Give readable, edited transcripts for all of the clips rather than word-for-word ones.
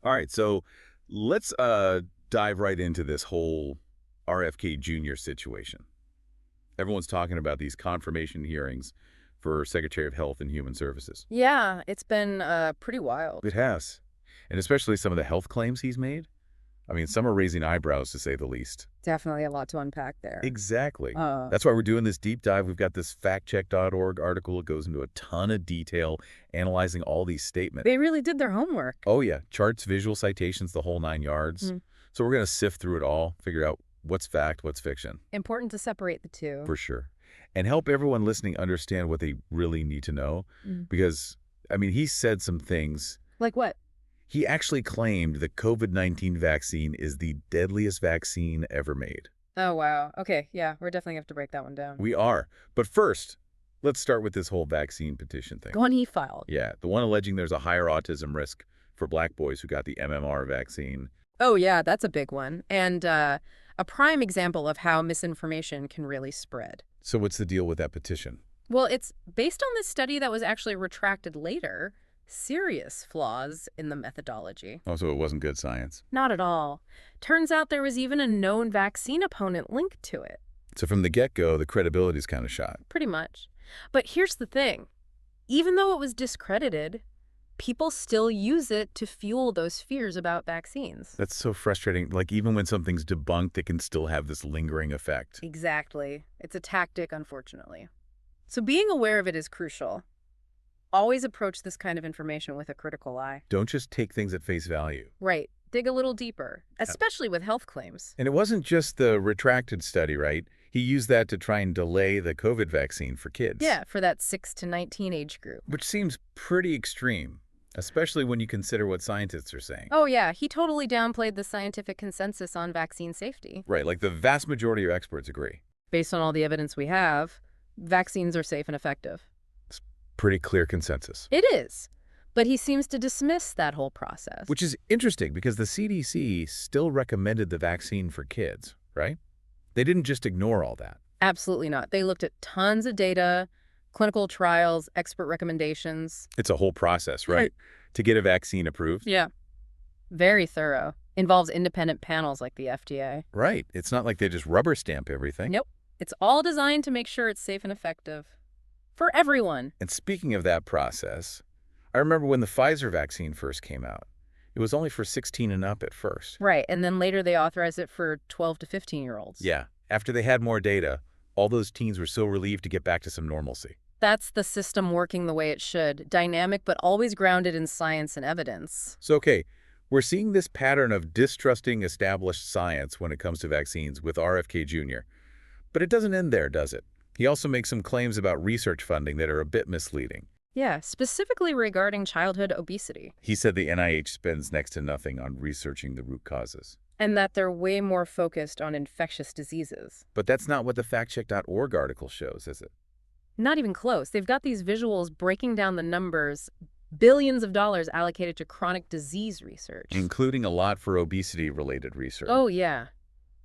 All right, so let's dive right into this whole RFK Jr. situation. Everyone's talking about these confirmation hearings for Secretary of Health and Human Services. Yeah, it's been pretty wild. It has. And especially some of the health claims he's made. I mean, some are raising eyebrows, to say the least. Definitely a lot to unpack there. Exactly. Uh, That's why we're doing this deep dive. We've got this factcheck.org article. It goes into a ton of detail, analyzing all these statements. they really did their homework. Oh, yeah. Charts, visual citations, the whole 9 yards. Mm. So we're going to sift through it all, figure out what's fact, what's fiction, Important to separate the two. for sure, and help everyone listening understand what they really need to know. Mm. Because, I mean, he said some things. Like what? He actually claimed the COVID-19 vaccine is the deadliest vaccine ever made. Oh, wow. Okay, yeah, we're definitely have to break that one down. We are. But first, let's start with this whole vaccine petition thing. The one he filed. Yeah, the one alleging there's a higher autism risk for Black boys who got the MMR vaccine. Oh, yeah, that's a big one. And a prime example of how misinformation can really spread. So what's the deal with that petition? Well, it's based on this study that was actually retracted later. Serious flaws in the methodology. Oh, so it wasn't good science. Not at all. Turns out there was even a known vaccine opponent linked to it. So from the get-go, the credibility's kind of shot. Pretty much. But here's the thing. Even though it was discredited, people still use it to fuel those fears about vaccines. That's so frustrating. Like, even when something's debunked, it can still have this lingering effect. Exactly. It's a tactic, unfortunately. So being aware of it is crucial. Always approach this kind of information with a critical eye. Don't just take things at face value. Right. Dig a little deeper, especially with health claims. And it wasn't just the retracted study, right? He used that to try and delay the COVID vaccine for kids. Yeah, for that 6 to 19 age group. Which seems pretty extreme, especially when you consider what scientists are saying. Oh, yeah, he totally downplayed the scientific consensus on vaccine safety. Right, like the vast majority of experts agree. Based on all the evidence we have, vaccines are safe and effective. Pretty clear consensus. It is. But he seems to dismiss that whole process. Which is interesting because the CDC still recommended the vaccine for kids, right? They didn't just ignore all that. Absolutely not. They looked at tons of data, clinical trials, expert recommendations. It's a whole process, right? To get a vaccine approved. Yeah. Very thorough. Involves independent panels like the FDA. Right. It's not like they just rubber stamp everything. Nope. It's all designed to make sure it's safe and effective. For everyone. And speaking of that process, I remember when the Pfizer vaccine first came out. It was only for 16 and up at first. Right, and then later they authorized it for 12 to 15-year-olds. Yeah. After they had more data, all those teens were so relieved to get back to some normalcy. That's the system working the way it should. Dynamic, but always grounded in science and evidence. So, okay, we're seeing this pattern of distrusting established science when it comes to vaccines with RFK Jr. But it doesn't end there, does it? He also makes some claims about research funding that are a bit misleading. Yeah, specifically regarding childhood obesity. He said the NIH spends next to nothing on researching the root causes. And that they're way more focused on infectious diseases. But that's not what the factcheck.org article shows, is it? Not even close. They've got these visuals breaking down the numbers, billions of dollars allocated to chronic disease research. Including a lot for obesity-related research. Oh, yeah.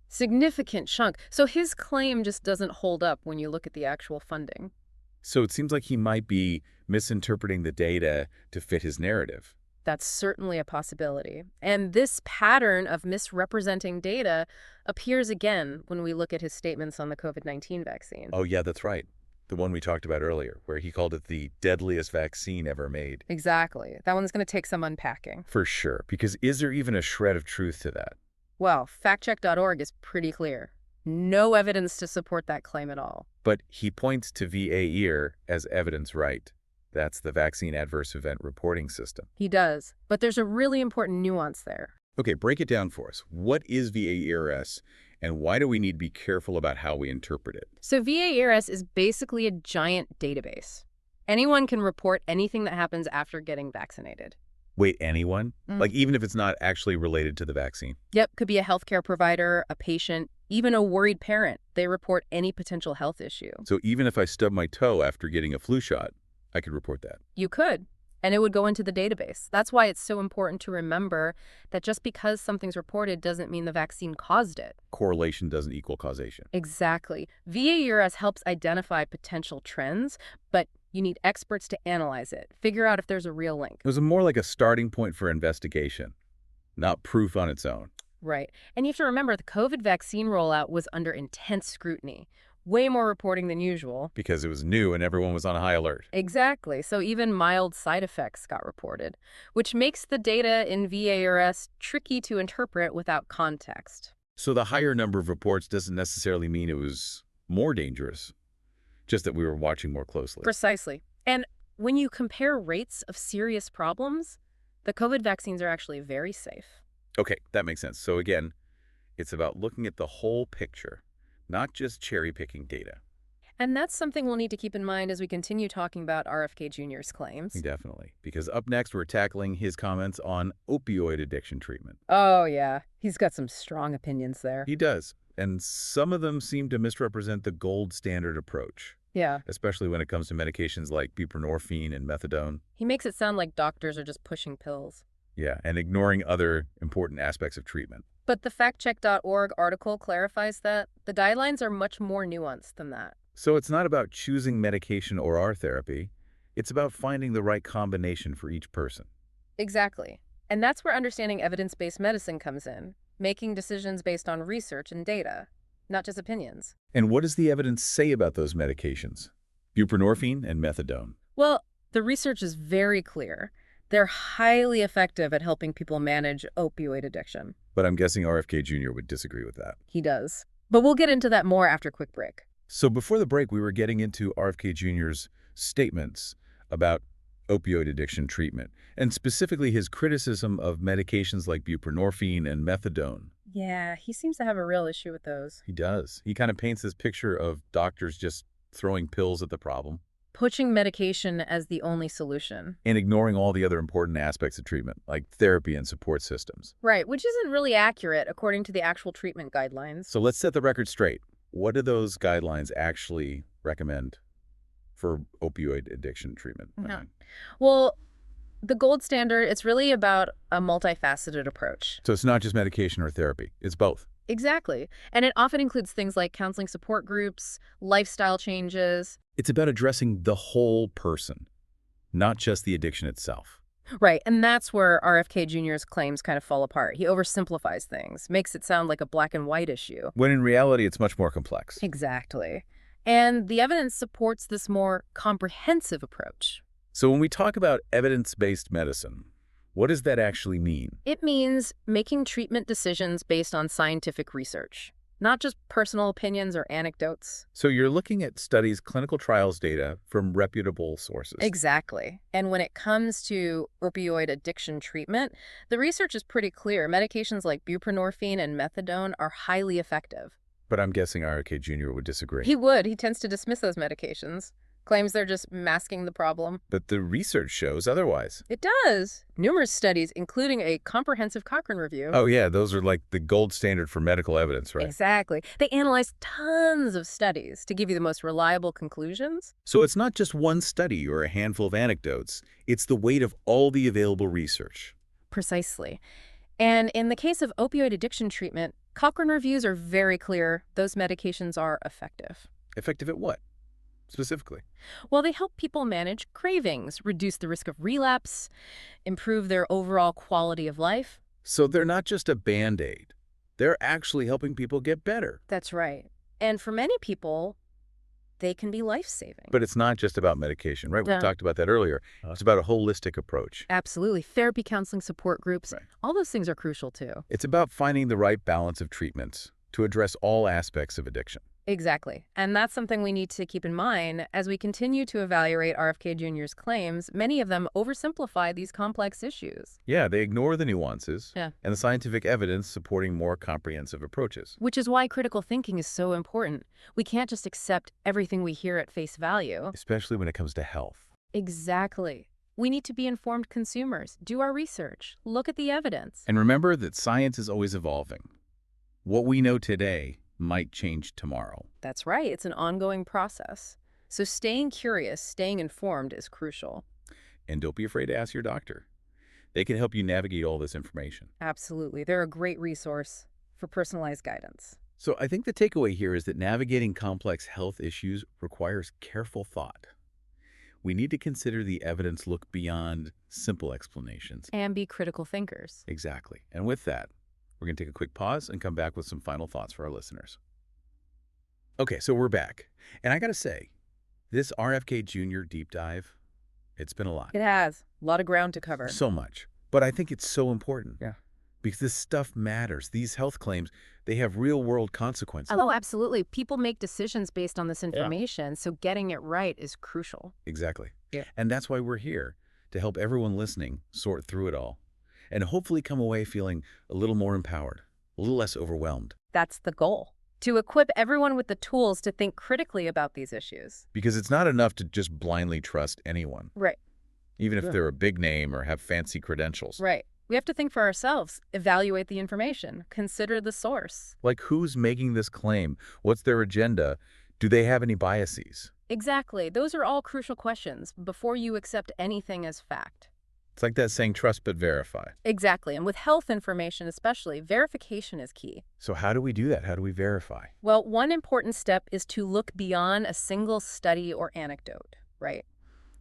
Significant chunk. So his claim just doesn't hold up when you look at the actual funding. So it seems like he might be misinterpreting the data to fit his narrative. That's certainly a possibility. And this pattern of misrepresenting data appears again when we look at his statements on the COVID-19 vaccine. Oh, yeah, that's right. The one we talked about earlier, where he called it the deadliest vaccine ever made. Exactly. That one's going to take some unpacking. For sure, because is there even a shred of truth to that? Well, factcheck.org is pretty clear. No evidence to support that claim at all. But he points to VAER as evidence right. That's the Vaccine Adverse Event Reporting System. He does. But there's a really important nuance there. Okay, break it down for us. What is VAERS, and why do we need to be careful about how we interpret it? So VAERS is basically a giant database. Anyone can report anything that happens after getting vaccinated. Wait, anyone? Mm. Like, even if it's not actually related to the vaccine? Yep, could be a healthcare provider, a patient, even a worried parent. They report any potential health issue. So even if I stub my toe after getting a flu shot, I could report that. You could, and it would go into the database. That's why it's so important to remember that just because something's reported doesn't mean the vaccine caused it. Correlation doesn't equal causation. Exactly. VAERS helps identify potential trends, but you need experts to analyze it, figure out if there's a real link. It was more like a starting point for investigation. not proof on its own. Right. And you have to remember the COVID vaccine rollout was under intense scrutiny. Way more reporting than usual. Because it was new and everyone was on high alert. Exactly. So even mild side effects got reported, which makes the data in VARS tricky to interpret without context. So the higher number of reports doesn't necessarily mean it was more dangerous, just that we were watching more closely. Precisely. And when you compare rates of serious problems, the COVID vaccines are actually very safe. Okay, that makes sense. So again, it's about looking at the whole picture, not just cherry-picking data. And that's something we'll need to keep in mind as we continue talking about RFK Jr.'s claims. Definitely. Because up next, we're tackling his comments on opioid addiction treatment. Oh, yeah. He's got some strong opinions there. He does. And some of them seem to misrepresent the gold standard approach, Yeah. especially when it comes to medications like buprenorphine and methadone. He makes it sound like doctors are just pushing pills. Yeah, and ignoring other important aspects of treatment. But the factcheck.org article clarifies that the guidelines are much more nuanced than that. So it's not about choosing medication or our therapy. It's about finding the right combination for each person. Exactly. And that's where understanding evidence-based medicine comes in, making decisions based on research and data, not just opinions. And what does the evidence say about those medications? Buprenorphine and methadone. Well, the research is very clear. They're highly effective at helping people manage opioid addiction. But I'm guessing RFK Jr. would disagree with that. He does. But we'll get into that more after a quick break. So before the break, we were getting into RFK Jr.'s statements about opioid addiction treatment, and specifically his criticism of medications like buprenorphine and methadone. Yeah, he seems to have a real issue with those. He does. He kind of paints this picture of doctors just throwing pills at the problem Pushing medication as the only solution. and ignoring all the other important aspects of treatment, like therapy and support systems. Right, which isn't really accurate according to the actual treatment guidelines. So let's set the record straight. What do those guidelines actually recommend for opioid addiction treatment? Well, the gold standard, it's really about a multifaceted approach. So it's not just medication or therapy. It's both. Exactly. And it often includes things like counseling support groups, lifestyle changes. It's about addressing the whole person, not just the addiction itself. Right, and that's where RFK Jr.'s claims kind of fall apart. He oversimplifies things, makes it sound like a black and white issue. When in reality, it's much more complex. Exactly. And the evidence supports this more comprehensive approach. So when we talk about evidence-based medicine, what does that actually mean? It means making treatment decisions based on scientific research, not just personal opinions or anecdotes. So you're looking at studies, clinical trials data from reputable sources. Exactly. And when it comes to opioid addiction treatment, the research is pretty clear. Medications like buprenorphine and methadone are highly effective. But I'm guessing RFK Jr. would disagree. He would. He tends to dismiss those medications, claims they're just masking the problem. But the research shows otherwise. It does. Numerous studies, including a comprehensive Cochrane review. Oh yeah, those are like the gold standard for medical evidence, right? Exactly. They analyzed tons of studies to give you the most reliable conclusions. So it's not just one study or a handful of anecdotes. It's the weight of all the available research. Precisely. And in the case of opioid addiction treatment, Cochrane reviews are very clear. Those medications are effective. Effective at what, specifically? Well, they help people manage cravings, reduce the risk of relapse, improve their overall quality of life. So they're not just a Band-Aid. They're actually helping people get better. That's right. And for many people, they can be life-saving. But it's not just about medication, right? We Yeah. talked about that earlier. It's about a holistic approach. Absolutely. Therapy, counseling, support groups, Right. all those things are crucial too. It's about finding the right balance of treatments to address all aspects of addiction. Exactly. And that's something we need to keep in mind as we continue to evaluate RFK Jr.'s claims. Many of them oversimplify these complex issues. Yeah, they ignore the nuances Yeah. and the scientific evidence supporting more comprehensive approaches. Which is why critical thinking is so important. We can't just accept everything we hear at face value. Especially when it comes to health. Exactly. We need to be informed consumers, do our research, look at the evidence. And remember that science is always evolving. What we know today might change tomorrow. That's right. It's an ongoing process. So staying curious, staying informed is crucial. And don't be afraid to ask your doctor. They can help you navigate all this information. Absolutely. They're a great resource for personalized guidance. So I think the takeaway here is that navigating complex health issues requires careful thought. We need to consider the evidence, look beyond simple explanations. And be critical thinkers. Exactly. And with that, we're going to take a quick pause and come back with some final thoughts for our listeners. Okay, so we're back. And I got to say, this RFK Jr. deep dive, it's been a lot. It has. A lot of ground to cover. So much. But I think it's so important. Yeah. Because this stuff matters. These health claims, they have real-world consequences. Oh, absolutely. People make decisions based on this information, so getting it right is crucial. Exactly. Yeah. And that's why we're here, to help everyone listening sort through it all, and hopefully come away feeling a little more empowered, a little less overwhelmed. That's the goal. To equip everyone with the tools to think critically about these issues. Because it's not enough to just blindly trust anyone. Right. Even if they're a big name or have fancy credentials. Right. We have to think for ourselves, evaluate the information, consider the source. Like, who's making this claim? What's their agenda? Do they have any biases? Exactly. Those are all crucial questions before you accept anything as fact. It's like that saying, trust but verify. Exactly. And with health information especially, verification is key. So how do we do that? How do we verify? Well, one important step is to look beyond a single study or anecdote, right?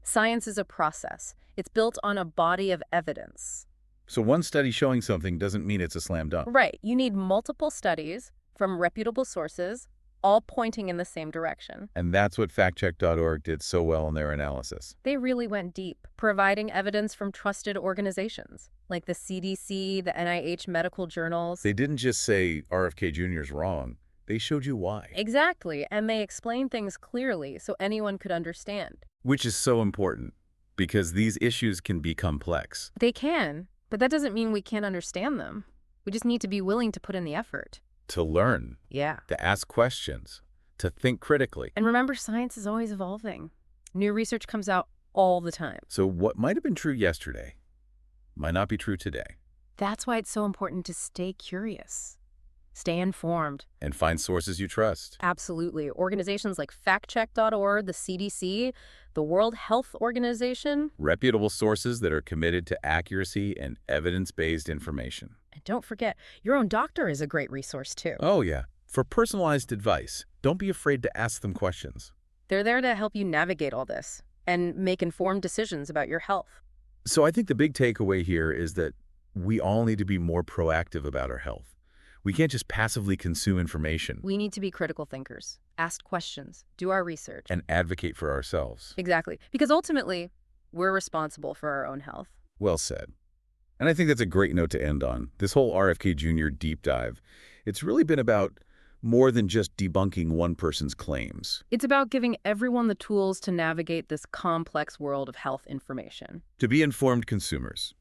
Science is a process. It's built on a body of evidence. So one study showing something doesn't mean it's a slam dunk. Right. You need multiple studies from reputable sources, all pointing in the same direction. And that's what factcheck.org did so well in their analysis. They really went deep, providing evidence from trusted organizations like the CDC, the NIH medical journals. They didn't just say RFK Jr. is wrong. They showed you why. Exactly. And they explained things clearly so anyone could understand. Which is so important, because these issues can be complex. They can, but that doesn't mean we can't understand them. We just need to be willing to put in the effort. To learn. Yeah. To ask questions. To think critically. And remember, science is always evolving. New research comes out all the time. So what might have been true yesterday might not be true today. That's why it's so important to stay curious. Stay informed. And find sources you trust. Absolutely. Organizations like factcheck.org, the CDC, the World Health Organization. Reputable sources that are committed to accuracy and evidence-based information. And don't forget, your own doctor is a great resource too. Oh, yeah. For personalized advice, don't be afraid to ask them questions. They're there to help you navigate all this and make informed decisions about your health. So I think the big takeaway here is that we all need to be more proactive about our health. We can't just passively consume information. We need to be critical thinkers, ask questions, do our research. And advocate for ourselves. Exactly. Because ultimately, we're responsible for our own health. Well said. And I think that's a great note to end on. This whole RFK Jr. deep dive, it's really been about more than just debunking one person's claims. It's about giving everyone the tools to navigate this complex world of health information. To be informed consumers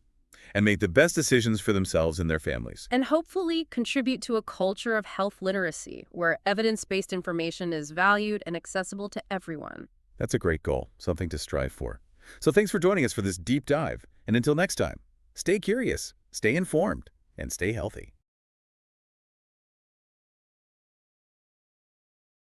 and make the best decisions for themselves and their families. And hopefully contribute to a culture of health literacy where evidence-based information is valued and accessible to everyone. That's a great goal, something to strive for. So thanks for joining us for this deep dive. And until next time, stay curious, stay informed, and stay healthy.